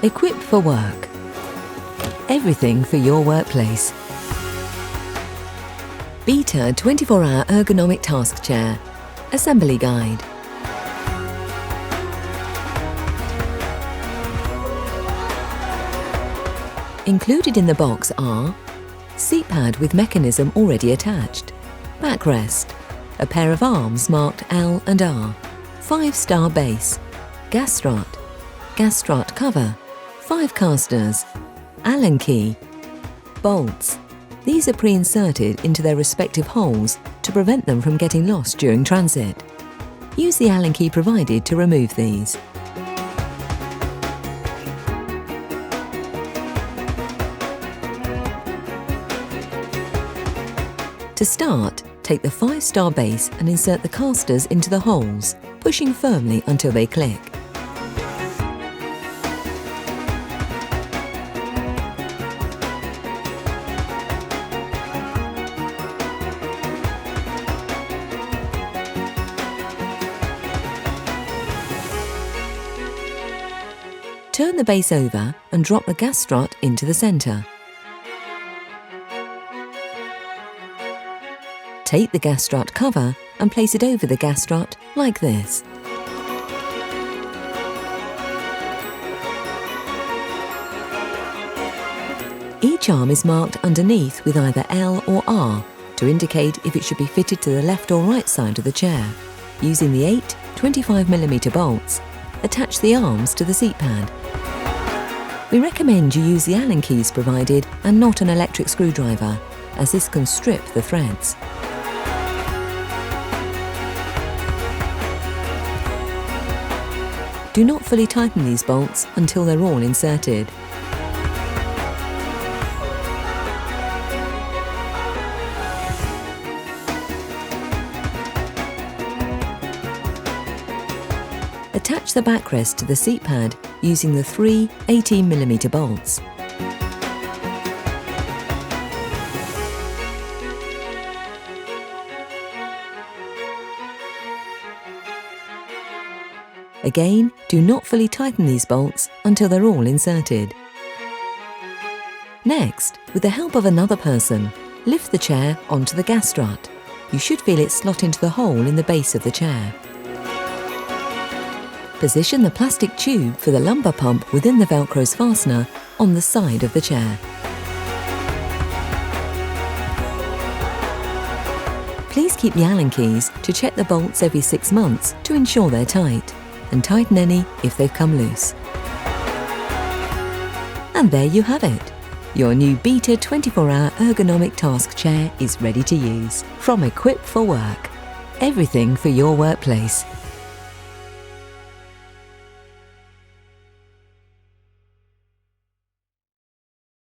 Equipped for work. Everything for your workplace. Beta 24-hour ergonomic task chair. Assembly guide. Included in the box are seat pad with mechanism already attached, backrest, a pair of arms marked L and R, 5-star base, gas strut cover, 5 casters, Allen key, bolts. These are pre-inserted into their respective holes to prevent them from getting lost during transit. Use the Allen key provided to remove these. To start, take the 5-star base and insert the casters into the holes, pushing firmly until they click. Turn the base over and drop the gas strut into the centre. Take the gas strut cover and place it over the gas strut like this. Each arm is marked underneath with either L or R to indicate if it should be fitted to the left or right side of the chair. Using the 8 25mm bolts, attach the arms to the seat pad. We recommend you use the Allen keys provided and not an electric screwdriver, as this can strip the threads. Do not fully tighten these bolts until they're all inserted. Attach the backrest to the seat pad using the 3 18mm bolts. Again, do not fully tighten these bolts until they're all inserted. Next, with the help of another person, lift the chair onto the gas strut. You should feel it slot into the hole in the base of the chair. Position the plastic tube for the lumbar pump within the Velcro's fastener on the side of the chair. Please keep the Allen keys to check the bolts every 6 months to ensure they're tight, and tighten any if they've come loose. And there you have it. Your new Beta 24-hour ergonomic task chair is ready to use. From Equipped for Work. Everything for your workplace.